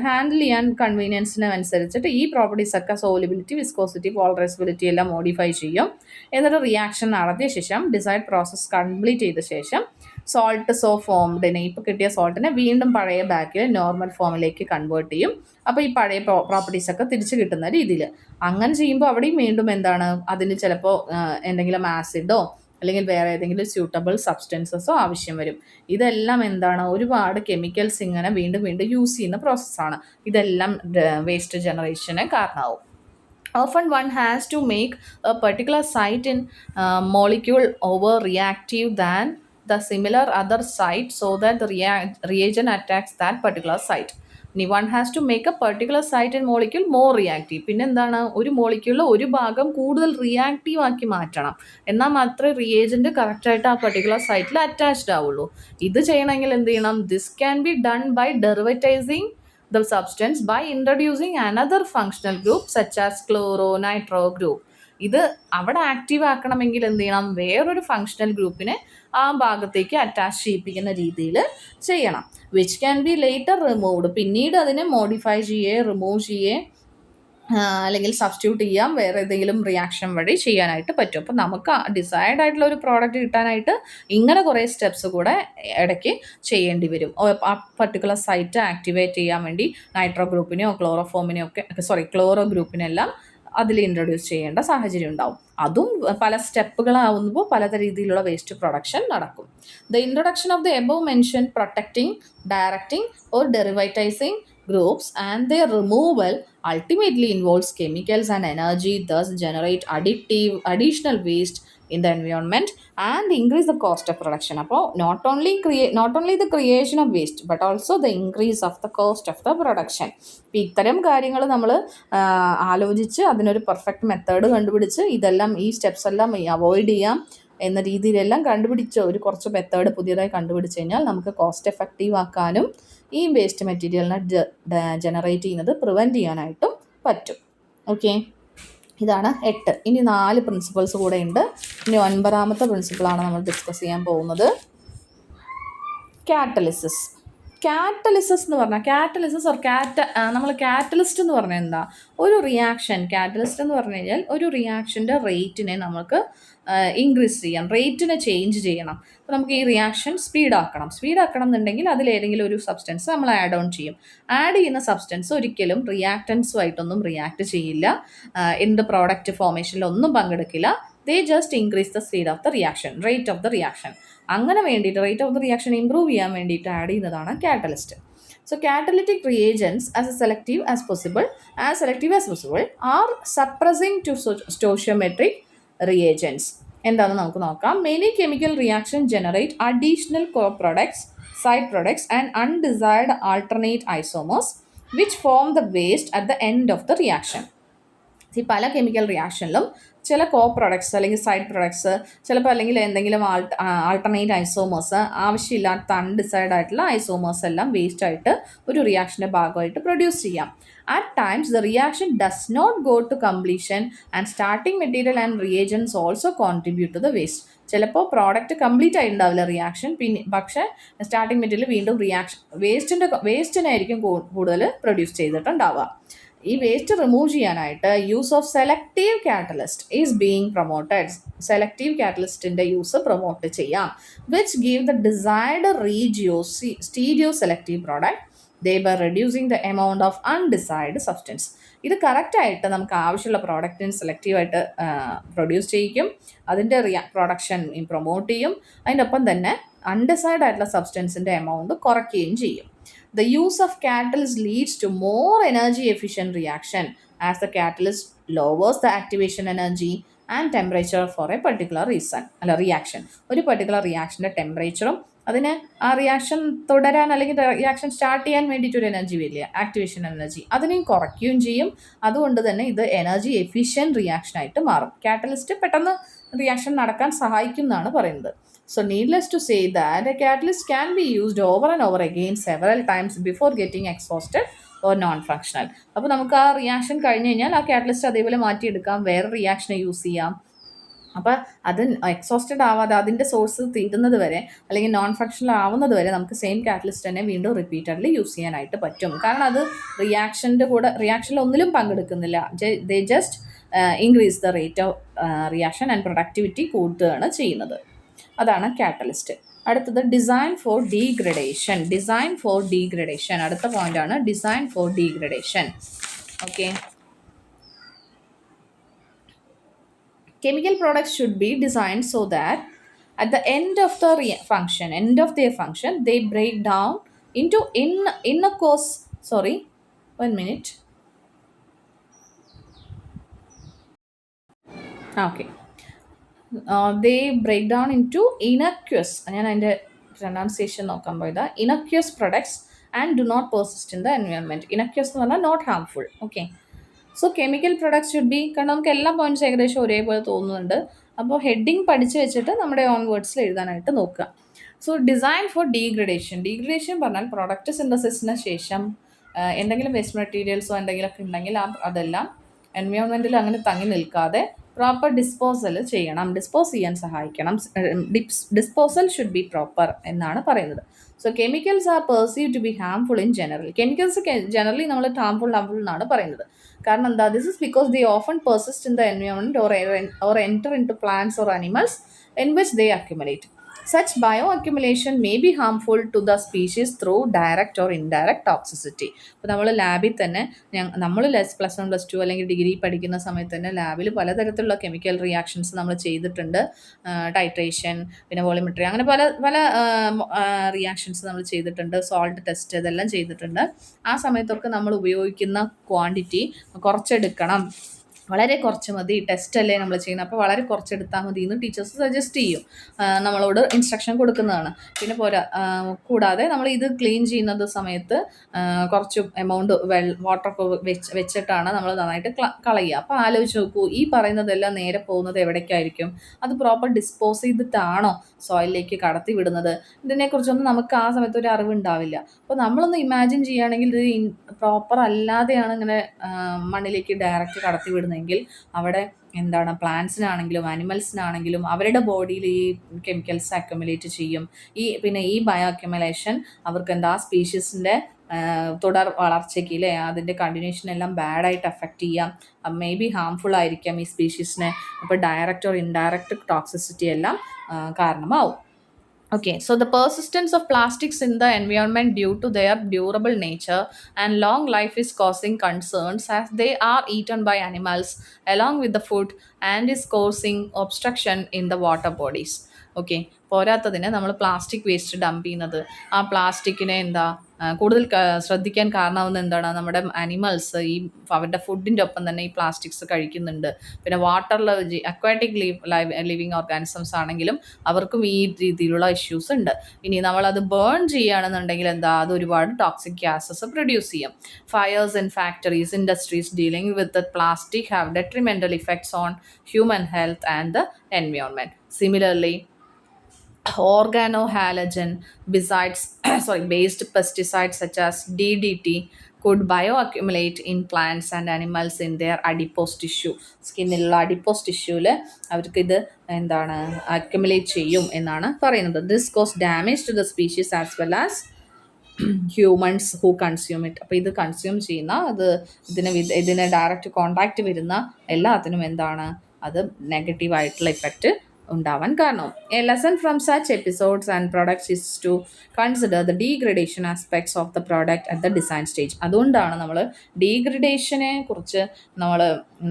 ഹാൻഡിൽ ചെയ്യാൻ കൺവീനിയൻസിന് അനുസരിച്ചിട്ട് ഈ പ്രോപ്പർട്ടീസൊക്കെ സോലിബിലിറ്റി, വിസ്കോസിറ്റി, പോളറൈസബിലിറ്റി എല്ലാം മോഡിഫൈ ചെയ്യും. എന്നിട്ട് റിയാക്ഷൻ നടത്തിയ ശേഷം ഡിസൈഡ് പ്രോസസ്സ് കംപ്ലീറ്റ് ചെയ്ത ശേഷം സോൾട്ട് സോ ഫോംഡിനെ, ഇപ്പോൾ കിട്ടിയ സോൾട്ടിനെ വീണ്ടും പഴയ ബാക്കിൽ നോർമൽ ഫോമിലേക്ക് കൺവേർട്ട് ചെയ്യും. അപ്പോൾ ഈ പഴയ പ്രോപ്പർട്ടീസൊക്കെ തിരിച്ച് കിട്ടുന്ന രീതിയിൽ അങ്ങനെ ചെയ്യുമ്പോൾ അവിടെയും വീണ്ടും എന്താണ്? അതിന് ചിലപ്പോൾ എന്തെങ്കിലും ആസിഡോ അല്ലെങ്കിൽ വേറെ ഏതെങ്കിലും സ്യൂട്ടബിൾ സബ്സ്റ്റൻസസോ ആവശ്യം വരും. ഇതെല്ലാം എന്താണ്? ഒരുപാട് കെമിക്കൽസ് ഇങ്ങനെ വീണ്ടും വീണ്ടും യൂസ് ചെയ്യുന്ന പ്രോസസ്സാണ്. ഇതെല്ലാം വേസ്റ്റ് ജനറേഷന് കാരണമാവും. Often one has to make a particular site in molecule over reactive than the similar other site so that the reagent attacks that particular site. ഇനി one has to make a particular site in molecule more reactive. പിന്നെ എന്താണ്? ഒരു മോളിക്യൂളിൽ ഒരു ഭാഗം കൂടുതൽ reactive ആക്കി മാറ്റണം, എന്നാൽ മാത്രമേ റിയേജൻറ്റ് കറക്റ്റായിട്ട് ആ പെർട്ടിക്കുലർ സൈറ്റിൽ അറ്റാച്ച്ഡ് ആവുള്ളൂ. ഇത് ചെയ്യണമെങ്കിൽ എന്ത് ചെയ്യണം? This can be done by derivatising the substance by introducing another functional group such as chloro nitro group. ഇത് അവിടെ ആക്റ്റീവ് ആക്കണമെങ്കിൽ എന്ത് ചെയ്യണം? വേറൊരു ഫങ്ഷണൽ ഗ്രൂപ്പിനെ ആ ഭാഗത്തേക്ക് അറ്റാച്ച് ചെയ്യിപ്പിക്കുന്ന രീതിയിൽ ചെയ്യണം. Which can B later removed. പിന്നീട് അതിനെ മോഡിഫൈ റിമൂവ് അല്ലെങ്കിൽ സബ്സ്റ്റിറ്റ്യൂട്ട് ചെയ്യാം, വേറെ ഏതെങ്കിലും റിയാക്ഷൻ വഴി ചെയ്യാനായിട്ട് പറ്റും. അപ്പോൾ നമുക്ക് ഡിസൈഡ് ആയിട്ടുള്ള ഒരു പ്രോഡക്റ്റ് കിട്ടാനായിട്ട് ഇങ്ങനെ കുറേ സ്റ്റെപ്സ് കൂടെ ഇടയ്ക്ക് ചെയ്യേണ്ടി വരും. ആ പർട്ടിക്കുലർ സൈറ്റ് ആക്ടിവേറ്റ് ചെയ്യാൻ വേണ്ടി നൈട്രോ ഗ്രൂപ്പിനെയോ ക്ലോറോ ഗ്രൂപ്പിനെല്ലാം അതിൽ ഇൻട്രൊഡ്യൂസ് ചെയ്യേണ്ട സാഹചര്യം ഉണ്ടാവും. അതും പല സ്റ്റെപ്പുകളാവുമ്പോൾ പല രീതിയിലുള്ള വേസ്റ്റ് പ്രൊഡക്ഷൻ നടക്കും. The introduction of the above mention protecting, directing or derivatising groups and their removal ultimately involves chemicals and energy, thus generate additional waste in the environment and increase the cost of production. അപ്പോൾ not only the creation of waste but also the increase of the cost of the production. ഇപ്പോൾ ഇത്തരം കാര്യങ്ങൾ നമ്മൾ ആലോചിച്ച് അതിനൊരു perfect method കണ്ടുപിടിച്ച് ഇതെല്ലാം ഈ സ്റ്റെപ്സ് എല്ലാം അവോയ്ഡ് ചെയ്യാം എന്ന രീതിയിലെല്ലാം ഒരു കുറച്ച് മെത്തേഡ് പുതിയതായി കണ്ടുപിടിച്ച് കഴിഞ്ഞാൽ നമുക്ക് കോസ്റ്റ് എഫക്റ്റീവ് ആക്കാനും ഈ വേസ്റ്റ് മെറ്റീരിയലിനെ ജനറേറ്റ് ചെയ്യുന്നത് പ്രിവെൻറ്റ് ചെയ്യാനായിട്ടും പറ്റും. ഓക്കെ, ഇതാണ് 8. ഇനി 4 പ്രിൻസിപ്പിൾസ് കൂടെ ഉണ്ട്. ഇനി 9ാമത്തെ പ്രിൻസിപ്പിളാണ് നമ്മൾ ഡിസ്കസ് ചെയ്യാൻ പോകുന്നത്. കാറ്റലിസിസ്. കാറ്റലിസിസ് എന്ന് പറഞ്ഞാൽ നമ്മൾ കാറ്റലിസ്റ്റ് എന്ന് പറഞ്ഞാൽ എന്താ, ഒരു റിയാക്ഷൻ, കാറ്റലിസ്റ്റ് എന്ന് പറഞ്ഞു കഴിഞ്ഞാൽ ഒരു റിയാക്ഷൻ്റെ റേറ്റിനെ നമുക്ക് ഇൻക്രീസ് ചെയ്യാം, റേറ്റിനെ ചേഞ്ച് ചെയ്യണം. അപ്പോൾ നമുക്ക് ഈ റിയാക്ഷൻ സ്പീഡാക്കണം എന്നുണ്ടെങ്കിൽ അതിലേതെങ്കിലും ഒരു സബ്സ്റ്റൻസ് നമ്മൾ ആഡ് ഓൺ ചെയ്യും. ആഡ് ചെയ്യുന്ന സബ്സ്റ്റൻസ് ഒരിക്കലും റിയാക്റ്റൻസുമായിട്ടൊന്നും റിയാക്ട് ചെയ്യില്ല, എന്ത് പ്രോഡക്റ്റ് ഫോർമേഷനിലൊന്നും പങ്കെടുക്കില്ല. They just increase the speed of the reaction, rate of the reaction. അങ്ങനെ വേണ്ടിയിട്ട് rate of the reaction improve ചെയ്യാൻ വേണ്ടിയിട്ട് ആഡ് ചെയ്യുന്നതാണ് catalyst. So catalytic reagents as selective as possible are suppressing to stoichiometric reagents. എന്താണെന്ന് നമുക്ക് നോക്കാം. Many chemical reactions generate additional co-products, side products and undesired alternate isomers which form the waste at the end of the reaction. ഈ പല chemical റിയാക്ഷനിലും ചില കോ products അല്ലെങ്കിൽ side products, ചിലപ്പോൾ അല്ലെങ്കിൽ എന്തെങ്കിലും ആൾട്ടർനേറ്റ് ഐസോമേഴ്സ്, ആവശ്യമില്ലാത്ത അൺഡിസൈഡ് ആയിട്ടുള്ള ഐസോമേഴ്സ് എല്ലാം വേസ്റ്റ് ആയിട്ട് ഒരു റിയാക്ഷൻ്റെ ഭാഗമായിട്ട് പ്രൊഡ്യൂസ് ചെയ്യാം. At times the reaction does not go to completion and starting material and reagents also contribute to the waste. ചിലപ്പോൾ പ്രോഡക്റ്റ് കംപ്ലീറ്റ് ആയിട്ടുണ്ടാവില്ല റിയാക്ഷൻ, പക്ഷേ സ്റ്റാർട്ടിങ് മെറ്റീരിയൽ വീണ്ടും റിയാക്ഷൻ വേസ്റ്റിനായിരിക്കും കൂടുതൽ പ്രൊഡ്യൂസ് ചെയ്തിട്ടുണ്ടാവുക. ഈ വേസ്റ്റ് റിമൂവ് ചെയ്യാനായിട്ട് use of selective catalyst is being promoted. Selective കാറ്റലിസ്റ്റിൻ്റെ യൂസ് പ്രൊമോട്ട് ചെയ്യാം, which give the desired stereo selective product thereby reducing the amount of undesired substance. ഇത് കറക്റ്റായിട്ട് നമുക്ക് ആവശ്യമുള്ള പ്രോഡക്റ്റിന് സെലക്റ്റീവായിട്ട് പ്രൊഡ്യൂസ് ചെയ്യിക്കും, അതിൻ്റെ പ്രൊഡക്ഷൻ പ്രൊമോട്ട് ചെയ്യും, അതിൻ്റെ ഒപ്പം തന്നെ അൺഡിസൈഡ് ആയിട്ടുള്ള സബ്സ്റ്റൻസിൻ്റെ എമൗണ്ട് കുറയ്ക്കുകയും ചെയ്യും. The use of catalyst leads to more energy efficient reaction as the catalyst lowers the activation energy and temperature for a particular reaction. ഒരു പർട്ടിക്കുലർ റിയാക്ഷൻ്റെ ടെമ്പറേച്ചറും അതിന് ആ റിയാക്ഷൻ തുടരാൻ അല്ലെങ്കിൽ റിയാക്ഷൻ സ്റ്റാർട്ട് ചെയ്യാൻ വേണ്ടിയിട്ടൊരു എനർജി വരില്ല, ആക്ടിവേഷൻ എനർജി, അതിനെയും കുറയ്ക്കുകയും ചെയ്യും. അതുകൊണ്ട് തന്നെ ഇത് എനർജി എഫിഷ്യൻറ്റ് റിയാക്ഷനായിട്ട് മാറും. കാറ്റലിസ്റ്റ് പെട്ടെന്ന് റിയാക്ഷൻ നടക്കാൻ സഹായിക്കും എന്നാണ് പറയുന്നത്. So needless to say that a catalyst can be used over and over again several times before getting exhausted or non-functional. അപ്പോൾ നമുക്ക് ആ റിയാക്ഷൻ കഴിഞ്ഞ് കഴിഞ്ഞാൽ ആ കാറ്റലിസ്റ്റ് അതേപോലെ മാറ്റിയെടുക്കാം, വേറെ റിയാക്ഷനെ യൂസ് ചെയ്യാം. അപ്പോൾ അത് എക്സോസ്റ്റഡ് ആവാതെ അതിൻ്റെ സോഴ്സ് തീരുന്നത് വരെ അല്ലെങ്കിൽ നോൺ ഫങ്ഷണൽ ആവുന്നത് വരെ നമുക്ക് സെയിം കാറ്റലിസ്റ്റ് തന്നെ വീണ്ടും റിപ്പീറ്റഡ്ലി യൂസ് ചെയ്യാനായിട്ട് പറ്റും. കാരണം അത് റിയാക്ഷനിൽ ഒന്നിലും പങ്കെടുക്കുന്നില്ല, they just increase the rate of reaction and productivity കൂടുകയാണ് ചെയ്യുന്നത്. അതാണ് കാറ്റലിസ്റ്റ്. അടുത്തത് ഡിസൈൻ ഫോർ ഡീഗ്രഡേഷൻ. അടുത്ത പോയിന്റാണ് design for degradation. Okay, chemical products should be designed so that at the end of their function they break down into they break down into innocuous, ഞാൻ അതിൻ്റെ pronunciation നോക്കാൻ പോയതാ, innocuous products and do not persist in the environment. Innocuous എന്ന് പറഞ്ഞാൽ not harmful. Okay, so chemical products should be, കാരണം നമുക്ക് എല്ലാ points ഏകദേശം ഒരേപോലെ തോന്നുന്നുണ്ട്. അപ്പോൾ ഹെഡിങ് പഠിച്ച് വെച്ചിട്ട് നമ്മുടെ ഓൺ വേർഡ്സിൽ എഴുതാനായിട്ട് നോക്കുക. സോ ഡിസൈൻ ഫോർ ഡീഗ്രഡേഷൻ പറഞ്ഞാൽ പ്രൊഡക്റ്റ് സിന്തസിസിന് ശേഷം എന്തെങ്കിലും വേസ്റ്റ് മെറ്റീരിയൽസോ എന്തെങ്കിലുമൊക്കെ ഉണ്ടെങ്കിൽ അതെല്ലാം എൻവയോൺമെൻറ്റിൽ അങ്ങനെ തങ്ങി നിൽക്കാതെ പ്രോപ്പർ ഡിസ്പോസ് ചെയ്യാൻ സഹായിക്കണം. ഡിസ്പോസൽ ഷുഡ് ബി പ്രോപ്പർ എന്നാണ് പറയുന്നത്. So chemicals are perceive to be harmful in general. Chemicals generally നമ്മൾ ഹാംഫുൾ എന്നാണ് പറയുന്നത്. കാരണം എന്താ, this is because they often persist in the environment or enter in to plants or animals in which they accumulate. Such bioaccumulation may be harmful to the species through direct or indirect toxicity. ഇപ്പോൾ നമ്മൾ ലാബിൽ തന്നെ നമ്മൾ +1 +2 അല്ലെങ്കിൽ degree പഠിക്കുന്ന സമയത്ത് തന്നെ ലാബിൽ പലതരത്തിലുള്ള കെമിക്കൽ റിയാക്ഷൻസ് നമ്മൾ ചെയ്തിട്ടുണ്ട്. ടൈട്രേഷൻ, പിന്നെ വോളിമെട്രി, അങ്ങനെ പല റിയാക്ഷൻസ് നമ്മൾ ചെയ്തിട്ടുണ്ട്. സോൾട്ട് ടെസ്റ്റ് ഇതെല്ലാം ചെയ്തിട്ടുണ്ട്. ആ സമയത്തൊക്കെ നമ്മൾ ഉപയോഗിക്കുന്ന ക്വാണ്ടിറ്റി കുറച്ചെടുക്കണം, വളരെ കുറച്ച് മതി, ടെസ്റ്റ് അല്ലേ നമ്മൾ ചെയ്യുന്നത്, അപ്പോൾ വളരെ കുറച്ചെടുത്താൽ മതി എന്ന് ടീച്ചേഴ്സ് സജസ്റ്റ് ചെയ്യും, നമ്മളോട് ഇൻസ്ട്രക്ഷൻ കൊടുക്കുന്നതാണ്. പിന്നെ കൂടാതെ നമ്മൾ ഇത് ക്ലീൻ ചെയ്യുന്നത് സമയത്ത് കുറച്ച് എമൗണ്ട് വാട്ടറൊക്കെ വെച്ചിട്ടാണ് നമ്മൾ നന്നായിട്ട് കളയുക. അപ്പോൾ ആലോചിച്ച് നോക്കൂ, ഈ പറയുന്നതെല്ലാം നേരെ പോകുന്നത് എവിടേക്കായിരിക്കും? അത് പ്രോപ്പർ ഡിസ്പോസ് ചെയ്തിട്ടാണോ സോയിലിലേക്ക് കടത്തി വിടുന്നത്? ഇതിനെക്കുറിച്ചൊന്നും നമുക്ക് ആ സമയത്ത് ഒരു അറിവുണ്ടാവില്ല. അപ്പോൾ നമ്മളൊന്ന് ഇമാജിൻ ചെയ്യുകയാണെങ്കിൽ ഇത് പ്രോപ്പർ അല്ലാതെയാണ് ഇങ്ങനെ മണ്ണിലേക്ക് ഡയറക്റ്റ് കടത്തി വിടുന്നത് ചെയ്യുന്നതെങ്കിൽ അവിടെ എന്താണ് പ്ലാന്റ്സിനാണെങ്കിലും ആനിമൽസിനാണെങ്കിലും അവരുടെ ബോഡിയിൽ ഈ കെമിക്കൽസ് അക്യുമുലേറ്റ് ചെയ്യും. പിന്നെ ഈ ബയോ അക്യുമുലേഷൻ അവർക്ക് എന്താ സ്പീഷീസിൻ്റെ തുടർ വളർച്ചയ്ക്ക് അല്ലേ അതിൻ്റെ കണ്ടിന്യൂഷൻ എല്ലാം ബാഡായിട്ട് അഫക്റ്റ് ചെയ്യാം. മേ ബി ഹാംഫുൾ ആയിരിക്കാം ഈ സ്പീഷീസിനെ. അപ്പോൾ ഡയറക്റ്റ് ഓർ ഇൻഡയറക്റ്റ് ടോക്സിസിറ്റി എല്ലാം കാരണമാവും. Okay, so the persistence of plastics in the environment due to their durable nature and long life is causing concerns as they are eaten by animals along with the food and is causing obstruction in the water bodies. Okay, പോരാത്തതിന് നമ്മൾ plastic waste dump ചെയ്യുന്നത്, ആ പ്ലാസ്റ്റിക്കിനെ കൂടുതൽ ശ്രദ്ധിക്കാൻ കാരണമാവുന്ന എന്താണ്, നമ്മുടെ animals ഈ അവരുടെ ഫുഡിൻ്റെ ഒപ്പം തന്നെ ഈ പ്ലാസ്റ്റിക്സ് കഴിക്കുന്നുണ്ട്. പിന്നെ വാട്ടറിൽ അക്വാറ്റിക് ലിവിങ് ഓർഗാനിസംസ് ആണെങ്കിലും അവർക്കും ഈ രീതിയിലുള്ള ഇഷ്യൂസ് ഉണ്ട്. ഇനി നമ്മളത് ബേൺ ചെയ്യുകയാണെന്നുണ്ടെങ്കിൽ അത് ഒരുപാട് ടോക്സിക് ഗ്യാസസ് പ്രൊഡ്യൂസ് ചെയ്യും. Fires in factories, industries dealing with plastic have detrimental effects on human health and the environment. Similarly, organohalogen based pesticides such as DDT could bioaccumulate in plants and animals in their adipose tissue. സ്കിന്നിലുള്ള adipose ടിഷ്യൂവിൽ അവർക്ക് ഇത് accumulate ചെയ്യും എന്നാണ് പറയുന്നത്. This cause damage to the species as well as humans who consume it. അപ്പോൾ ഇത് consume ചെയ്യുന്ന ഇതിന് ഡയറക്റ്റ് കോണ്ടാക്റ്റ് വരുന്ന എല്ലാത്തിനും അത് നെഗറ്റീവായിട്ടുള്ള ഇഫക്റ്റ് ഉണ്ടാവാൻ കാരണം. A lesson from such episodes and products is to consider the degradation aspects of the product at the design stage. അതുകൊണ്ടാണ് നമ്മൾ ഡീഗ്രഡേഷനെ കുറിച്ച് നമ്മൾ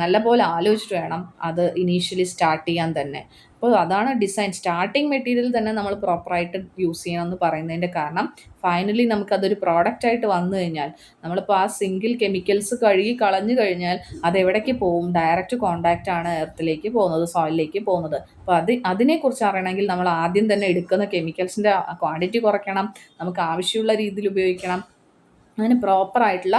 നല്ലപോലെ ആലോചിച്ചിട്ട് വേണം അത് ഇനീഷ്യലി സ്റ്റാർട്ട് ചെയ്യാൻ തന്നെ. അപ്പോൾ അതാണ് ഡിസൈൻ. സ്റ്റാർട്ടിങ് മെറ്റീരിയൽ തന്നെ നമ്മൾ പ്രോപ്പറായിട്ട് യൂസ് ചെയ്യണം എന്ന് പറയുന്നതിൻ്റെ കാരണം ഫൈനലി നമുക്കതൊരു പ്രോഡക്റ്റായിട്ട് വന്നു കഴിഞ്ഞാൽ നമ്മളിപ്പോൾ ആ സിംഗിൾ കെമിക്കൽസ് കളഞ്ഞു കഴിഞ്ഞാൽ അതെവിടേക്ക് പോവും? ഡയറക്റ്റ് കോണ്ടാക്റ്റ് ആണ് എർത്തിലേക്ക് പോകുന്നത്, സോയിലിലേക്ക് പോകുന്നത്. അപ്പോൾ അതിനെക്കുറിച്ച് അറിയണമെങ്കിൽ നമ്മൾ ആദ്യം തന്നെ എടുക്കുന്ന കെമിക്കൽസിൻ്റെ ക്വാണ്ടിറ്റി കുറയ്ക്കണം, നമുക്ക് ആവശ്യമുള്ള രീതിയിൽ ഉപയോഗിക്കണം. അതിന് പ്രോപ്പറായിട്ടുള്ള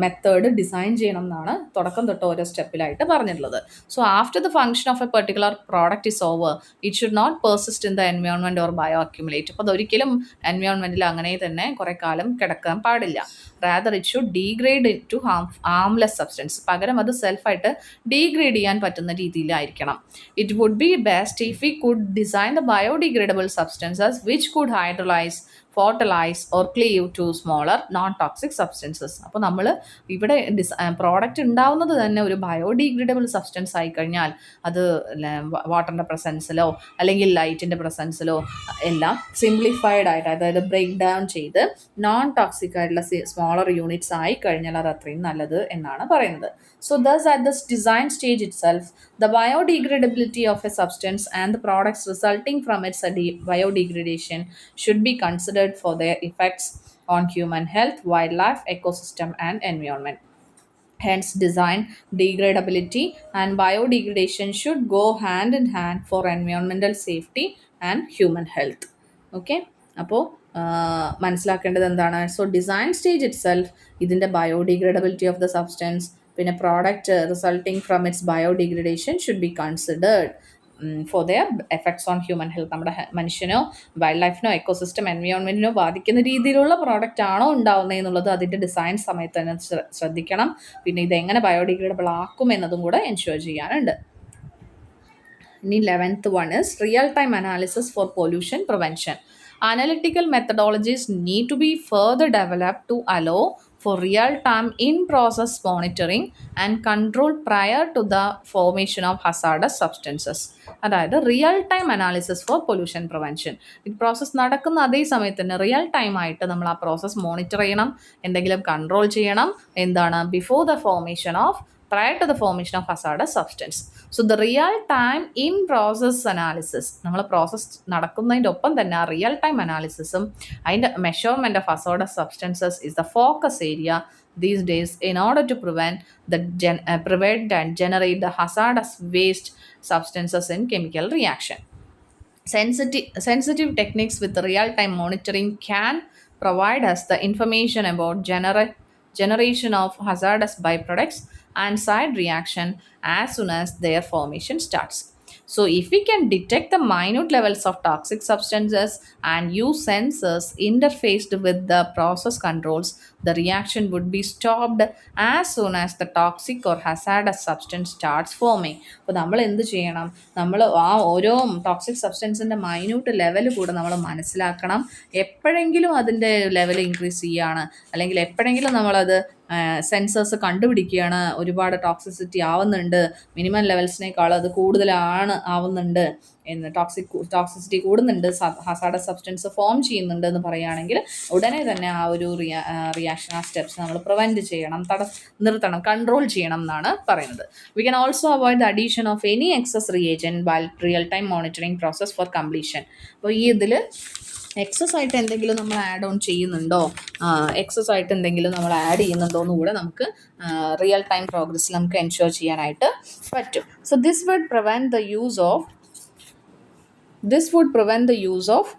മെത്തേഡ് ഡിസൈൻ ചെയ്യണം എന്നാണ് തുടക്കം തൊട്ട് ഓരോ സ്റ്റെപ്പിലായിട്ട് പറഞ്ഞിട്ടുള്ളത്. So after the function of a particular product is over it should not persist in the environment or bio accumulate. അപ്പോൾ അതൊരിക്കലും എൻവയോൺമെൻറ്റിൽ അങ്ങനെ തന്നെ കുറേ കാലം കിടക്കാൻ പാടില്ല. Rather it should degrade to harmless substance. പകരം അത് സെൽഫായിട്ട് ഡീഗ്രേഡ് ചെയ്യാൻ പറ്റുന്ന രീതിയിലായിരിക്കണം. It would be best if we could design the biodegradable substances which could hydrolyse, photolyse or cleave to smaller non toxic substances. അപ്പോൾ നമ്മൾ ഇവിടെ പ്രോഡക്റ്റ് ഉണ്ടാവുന്നത് തന്നെ ഒരു ബയോഡിഗ്രേഡബിൾ സബ്സ്റ്റൻസ് ആയിക്കഴിഞ്ഞാൽ അത് വാട്ടറിൻ്റെ പ്രസൻസിലോ അല്ലെങ്കിൽ ലൈറ്റിൻ്റെ പ്രസൻസിലോ എല്ലാം സിംപ്ലിഫൈഡ് ആയിട്ട്, അതായത് ബ്രേക്ക് ഡൗൺ ചെയ്ത് നോൺ ടോക്സിക് ആയിട്ടുള്ള സ്മോളർ യൂണിറ്റ്സ് ആയി കഴിഞ്ഞാൽ അത് അത്രയും നല്ലത് എന്നാണ് പറയുന്നത്. So thus at this design stage itself, the biodegradability of a substance and the products resulting from its biodegradation should be considered for their effects on human health, wildlife, ecosystem and environment. Hence, design, degradability and biodegradation should go hand in hand for environmental safety and human health. Okay? അപ്പോൾ മനസ്സിലാക്കേണ്ടത് എന്താണ്? So design stage itself ഇതിൻ്റെ biodegradability of the substance, പിന്നെ product resulting from its biodegradation should be considered for their effects on human health. നമ്മുടെ മനുഷ്യനോ wild ലൈഫിനോ ecosystem എൻവയോൺമെൻറ്റിനോ ബാധിക്കുന്ന രീതിയിലുള്ള product ആണോ ഉണ്ടാവുന്നത് എന്നുള്ളത് അതിൻ്റെ ഡിസൈൻ സമയത്ത് തന്നെ ശ്രദ്ധിക്കണം. പിന്നെ ഇതെങ്ങനെ ബയോഡിഗ്രേഡബിൾ ആക്കും എന്നതും കൂടെ എൻഷുർ ചെയ്യാനുണ്ട്. ഇനി 11th one is real-time analysis for pollution prevention. Analytical methodologies need to be further developed to allow for real-time in-process monitoring and control prior to the formation of hazardous substances. അതായത് real time analysis for pollution prevention. ഈ process നടക്കുന്ന അതേ സമയത്ത് തന്നെ real time ആയിട്ട് നമ്മൾ ആ process monitor ചെയ്യണം, എന്തെങ്കിലും കൺട്രോൾ ചെയ്യണം. Before the formation of prior to the formation of hazardous substance. So the real time in process analysis, നമ്മൾ പ്രോസസ് നടക്കുന്നതിൻ്റെ ഒപ്പം തന്നെ ആ റിയൽ ടൈം അനാലിസിസും അതിൻ്റെ measurement of hazardous substances is the focus area these days in order to prevent and generate the hazardous waste substances in chemical reaction. Sensitive techniques with real-time monitoring can provide us the information about generation of hazardous byproducts and side reaction as soon as their formation starts. So if we can detect the minute levels of toxic substances and use sensors interfaced with the process controls, the reaction would be stopped as soon as the toxic or hazardous substance starts forming. അപ്പോൾ നമ്മൾ എന്ത് ചെയ്യണം? നമ്മൾ ആ ഓരോ toxic സബ്സ്റ്റൻസിൻ്റെ minute level കൂടെ നമ്മൾ മനസ്സിലാക്കണം. എപ്പോഴെങ്കിലും അതിൻ്റെ ലെവൽ ഇൻക്രീസ് ചെയ്യുകയാണ്, അല്ലെങ്കിൽ എപ്പോഴെങ്കിലും നമ്മളത് സെൻസേഴ്സ് കണ്ടുപിടിക്കുകയാണ് ഒരുപാട് ടോക്സിസിറ്റി ആവുന്നുണ്ട്, മിനിമം ലെവൽസിനേക്കാൾ അത് കൂടുതലാണ് ആവുന്നുണ്ട് എന്ന്, ടോക്സിസിറ്റി കൂടുന്നുണ്ട്, ഹസാർഡസ് സബ്സ്റ്റൻസ് ഫോം ചെയ്യുന്നുണ്ട് എന്ന് പറയുകയാണെങ്കിൽ ഉടനെ തന്നെ ആ ഒരു റിയാക്ഷൻ, ആ സ്റ്റെപ്സ് നമ്മൾ പ്രിവെൻറ്റ് ചെയ്യണം, നിർത്തണം, കൺട്രോൾ ചെയ്യണം എന്നാണ് പറയുന്നത്. We can also avoid the addition of any excess reagent while real time monitoring process for completion. അപ്പോൾ ഈ ഇതിൽ എക്സസ് ആയിട്ട് എന്തെങ്കിലും നമ്മൾ ആഡ് ഓൺ ചെയ്യുന്നുണ്ടോ, എക്സസ് ആയിട്ട് എന്തെങ്കിലും നമ്മൾ ആഡ് ചെയ്യുന്നുണ്ടോ എന്ന് കൂടെ നമുക്ക് റിയൽ ടൈം പ്രോഗ്രസ്സിൽ നമുക്ക് എൻഷുർ ചെയ്യാനായിട്ട് പറ്റും. So this would prevent the use of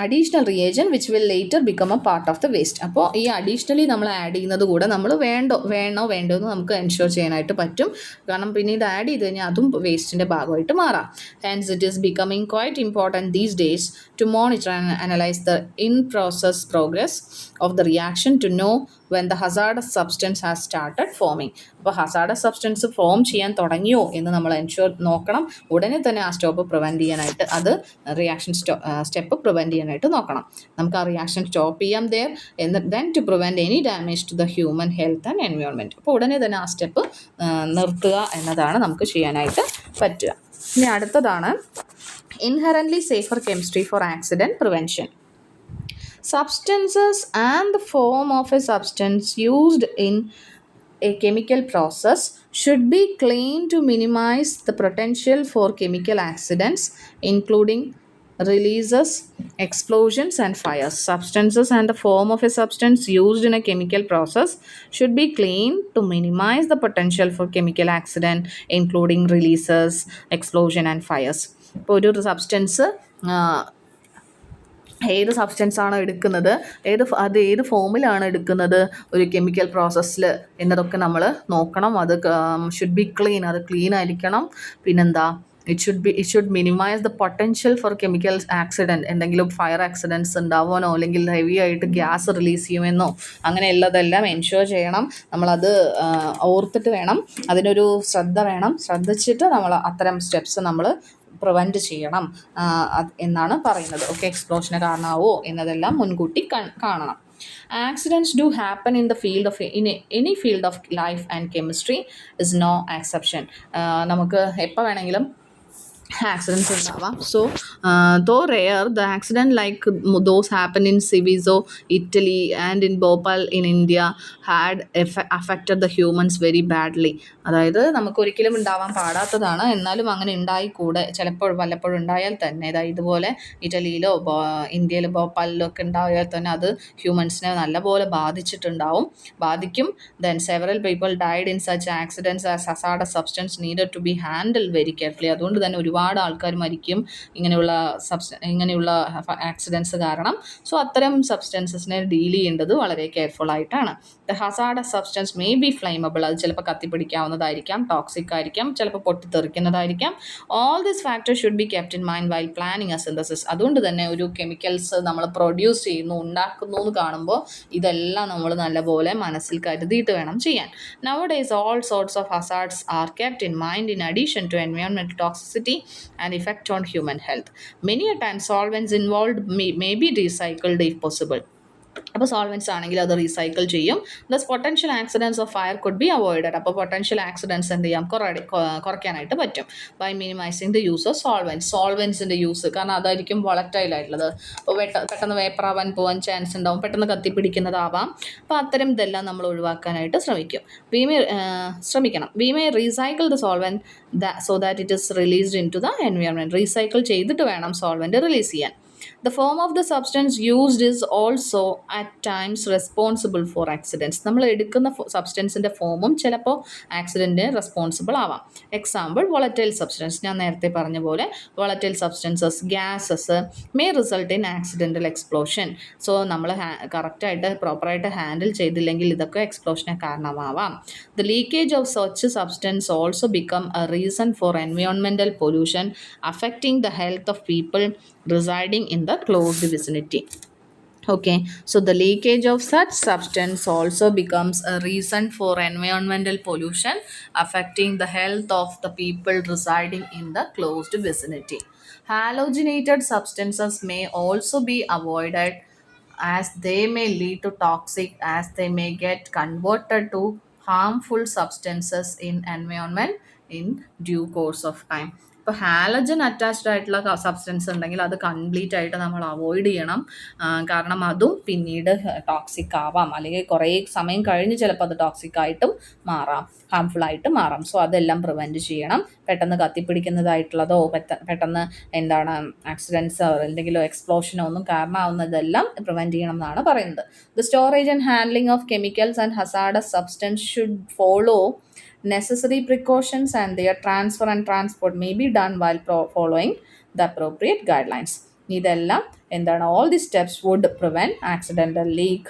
additional reagent which will later become a part of the waste. അപ്പോൾ ഈ അഡീഷണലി നമ്മൾ ആഡ് ചെയ്യുന്നത് കൂടെ നമ്മൾ വേണോ എന്ന് നമുക്ക് എൻഷുർ ചെയ്യാനായിട്ട് പറ്റും. കാരണം പിന്നീട് ആഡ് ചെയ്ത് കഴിഞ്ഞാൽ അതും വേസ്റ്റിൻ്റെ ഭാഗമായിട്ട് മാറാം. Hence it is becoming quite important these days to monitor and analyse the in process progress of the reaction to know when the hazardous substance has started forming. അപ്പോൾ hazardous substance ഫോം ചെയ്യാൻ തുടങ്ങിയോ എന്ന് നമ്മൾ നോക്കണം. ഉടനെ തന്നെ ആ stop prevent ചെയ്യാനായിട്ട്, അത് റിയാക്ഷൻ സ്റ്റെപ്പ് പ്രിവെൻറ്റ് ചെയ്യാനായിട്ട് നോക്കണം. നമുക്ക് ആ റിയാക്ഷൻ സ്റ്റോപ്പ് ചെയ്യാം then to prevent any damage to the human health and environment. അപ്പോൾ ഉടനെ തന്നെ ആ സ്റ്റെപ്പ് നിർത്തുക എന്നതാണ് നമുക്ക് ചെയ്യാനായിട്ട് പറ്റുക. ഇനി അടുത്തതാണ് inherently safer chemistry for accident prevention. Substances and the form of a substance used in a chemical process should be cleaned to minimize the potential for chemical accidents, including releases, explosions and fires. Substances and the form of a substance used in a chemical process should be cleaned to minimize the potential for chemical accident, including releases, explosion and fires. ഇപ്പോൾ ഒരു substance ഏത് substance ആണോ എടുക്കുന്നത്, ഏത് ഫോമിലാണ് എടുക്കുന്നത് ഒരു chemical പ്രോസസ്സിൽ എന്നതൊക്കെ നമ്മൾ നോക്കണം. അത് ഷുഡ് ബി ക്ലീൻ, അത് ക്ലീൻ ആയിരിക്കണം. പിന്നെന്താ, it should minimise the potential for chemical accident. എന്തെങ്കിലും ഫയർ ആക്സിഡൻറ്റ്സ് ഉണ്ടാവാനോ അല്ലെങ്കിൽ ഹെവി ആയിട്ട് ഗ്യാസ് റിലീസ് ചെയ്യുമെന്നോ അങ്ങനെയുള്ളതെല്ലാം എൻഷുർ ചെയ്യണം. നമ്മളത് ഓർത്തിട്ട് വേണം, അതിനൊരു ശ്രദ്ധിച്ചിട്ട് നമ്മൾ അത്തരം സ്റ്റെപ്സ് നമ്മൾ പ്രിവെൻറ്റ് ചെയ്യണം എന്നാണ് പറയുന്നത്. ഓക്കെ, എക്സ്പ്ലോഷന് കാരണമാവോ എന്നതെല്ലാം മുൻകൂട്ടി കാണണം. Accidents do happen in the field of any field of life, and chemistry is no exception. നമുക്ക് എപ്പോൾ വേണമെങ്കിലും ആക്സിഡൻസ് ഉണ്ടാവാം. So though rare, the accident like those happen in Seveso Italy and in Bhopal in India had affected the humans very badly. അതായത് നമുക്ക് ഒരിക്കലും ഉണ്ടാവാൻ പാടാത്തതാണ്, എന്നാലും അങ്ങനെ ഉണ്ടായിക്കൂടെ, വല്ലപ്പോഴും ഉണ്ടായാൽ തന്നെ, ഇതുപോലെ ഇറ്റലിയിലോ ഇന്ത്യയിലോ ഭോപ്പാലിലോ ഒക്കെ ഉണ്ടായാൽ തന്നെ അത് ഹ്യൂമൻസിനെ നല്ലപോലെ ബാധിക്കും. Then several people died in such accidents as hazardous substance needed to be handled very carefully. അതുകൊണ്ട് തന്നെ ഒരുപാട് ആൾക്കാർ മരിക്കും ഇങ്ങനെയുള്ള ആക്സിഡൻസ് കാരണം. സോ അത്തരം സബ്സ്റ്റൻസസിനെ ഡീൽ ചെയ്യേണ്ടത് വളരെ കെയർഫുൾ ആയിട്ടാണ്. The hazardous substance may be flammable, അത് ചിലപ്പോൾ കത്തിപ്പിടിക്കാവുന്നതായിരിക്കാം, ടോക്സിക് ആയിരിക്കാം, ചിലപ്പോൾ പൊട്ടിത്തെറിക്കുന്നതായിരിക്കാം. All this factor should be kept in mind while planning a synthesis. അതുകൊണ്ട് തന്നെ ഒരു കെമിക്കൽസ് നമ്മൾ പ്രൊഡ്യൂസ് ചെയ്യുന്നു, ഉണ്ടാക്കുന്നു എന്ന് കാണുമ്പോൾ ഇതെല്ലാം നമ്മൾ നല്ലപോലെ മനസ്സിൽ കരുതിയിട്ട് വേണം ചെയ്യാൻ. Nowadays all sorts of hazards are kept in mind in addition to environmental toxicity and effect on human health. Many a times solvents involved may be recycled if possible. അപ്പോൾ സോൾവെൻറ്റ്സ് ആണെങ്കിൽ അത് റീസൈക്കിൾ ചെയ്യും. Thus potential accidents of fire could be avoided. അപ്പോൾ potential accidents എന്ത് ചെയ്യാം, കുറയ്ക്കാനായിട്ട് പറ്റും by minimising the use of സോൾവെൻറ്റ്സിൻ്റെ യൂസ്. കാരണം അതായിരിക്കും വോളറ്റൈൽ ആയിട്ടുള്ളത്. അപ്പോൾ പെട്ടെന്ന് വേപ്പറാവാൻ പോകാൻ ചാൻസ് ഉണ്ടാവും, പെട്ടെന്ന് കത്തിപ്പിടിക്കുന്നതാവാം. അപ്പോൾ അത്തരം ഇതെല്ലാം നമ്മൾ ഒഴിവാക്കാനായിട്ട് ശ്രമിക്കണം. We may recycle the solvent so that it is released in to the environment. Recycle ചെയ്തിട്ട് വേണം സോൾവെൻറ്റ് റിലീസ് ചെയ്യാൻ. The form of the substance used is also at times responsible for accidents. നമ്മൾ എടുക്കുന്ന സബ്സ്റ്റൻസിൻ്റെ ഫോമും ചിലപ്പോൾ ആക്സിഡൻറ്റിന് റെസ്പോൺസിബിൾ ആവാം. Example volatile substance, ഞാൻ നേരത്തെ പറഞ്ഞ പോലെ volatile substances, gases may result in accidental explosion. So നമ്മൾ കറക്റ്റായിട്ട് പ്രോപ്പറായിട്ട് ഹാൻഡിൽ ചെയ്തില്ലെങ്കിൽ ഇതൊക്കെ എക്സ്പ്ലോഷന് കാരണമാവാം. The leakage of such substance also become a reason for environmental pollution affecting the health of people residing in the closed vicinity. Okay, so the leakage of such substance also becomes a reason for environmental pollution affecting the health of the people residing in the closed vicinity. Halogenated substances may also be avoided as they may lead to toxic, as they may get converted to harmful substances in environment in due course of time. ഇപ്പോൾ halogen attached ആയിട്ടുള്ള substance ഉണ്ടെങ്കിൽ അത് complete ആയിട്ട് നമ്മൾ avoid ചെയ്യണം. കാരണം അതും പിന്നീട് ടോക്സിക് ആവാം, അല്ലെങ്കിൽ കുറേ സമയം കഴിഞ്ഞ് ചിലപ്പോൾ അത് ടോക്സിക് ആയിട്ടും മാറാം, ഹാംഫുൾ ആയിട്ട് മാറാം. സോ അതെല്ലാം പ്രിവെൻറ്റ് ചെയ്യണം. പെട്ടെന്ന് കത്തിപ്പിടിക്കുന്നതായിട്ടുള്ളതോ പെട്ടെന്ന് എന്താണ് ആക്സിഡൻസോ എന്തെങ്കിലും എക്സ്പ്ലോഷനോ ഒന്നും കാരണമാവുന്നതെല്ലാം പ്രിവെൻറ്റ് ചെയ്യണം എന്നാണ് പറയുന്നത്. The storage and handling of chemicals and hazardous substance should follow necessary precautions, and their transfer and transport may be done while following the appropriate guidelines. ഇതെല്ലാം എന്താണ്, all these steps would prevent accidental leak,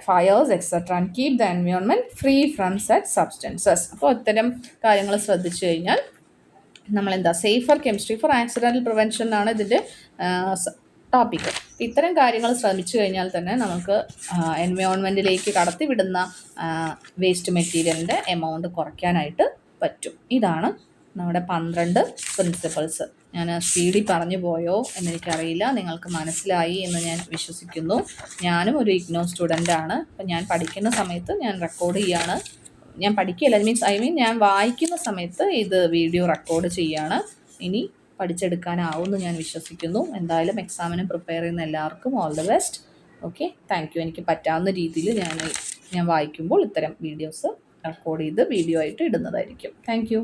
fires, etc. and keep the environment free from such substances. അപ്പോൾ ഇത്തരം കാര്യങ്ങൾ ശ്രദ്ധിച്ചു കഴിഞ്ഞാൽ നമ്മളെന്താ safer chemistry for accidental prevention ആണ് ഇതിൻ്റെ ടോപ്പിക്ക്. ഇത്തരം കാര്യങ്ങൾ ശ്രമിച്ചു കഴിഞ്ഞാൽ തന്നെ നമുക്ക് എൻവയോൺമെൻറ്റിലേക്ക് കടത്തിവിടുന്ന വേസ്റ്റ് മെറ്റീരിയലിൻ്റെ എമൗണ്ട് കുറയ്ക്കാനായിട്ട് പറ്റും. ഇതാണ് നമ്മുടെ 12 പ്രിൻസിപ്പിൾസ്. ഞാൻ സ്പീഡിൽ പറഞ്ഞു പോയോ എന്നെനിക്കറിയില്ല, നിങ്ങൾക്ക് മനസ്സിലായി എന്ന് ഞാൻ വിശ്വസിക്കുന്നു. ഞാനും ഒരു ഇഗ്നോ സ്റ്റുഡൻ്റാണ്. അപ്പം ഞാൻ പഠിക്കുന്ന സമയത്ത് ഞാൻ റെക്കോർഡ് ചെയ്യാണ്, ഞാൻ പഠിക്കുകയല്ല, ഞാൻ വായിക്കുന്ന സമയത്ത് ഇത് വീഡിയോ റെക്കോർഡ് ചെയ്യാണ്. ഇനി പഠിച്ചെടുക്കാനാവുമെന്ന് ഞാൻ വിശ്വസിക്കുന്നു. എന്തായാലും എക്സാമിന് പ്രിപ്പയർ ചെയ്യുന്ന എല്ലാവർക്കും all the best. Okay, thank you. എനിക്ക് പറ്റാവുന്ന രീതിയിൽ ഞാൻ വായിക്കുമ്പോൾ ഇത്തരം വീഡിയോസ് റെക്കോർഡ് ചെയ്ത് വീഡിയോ ആയിട്ട് ഇടുന്നതായിരിക്കും. Thank you.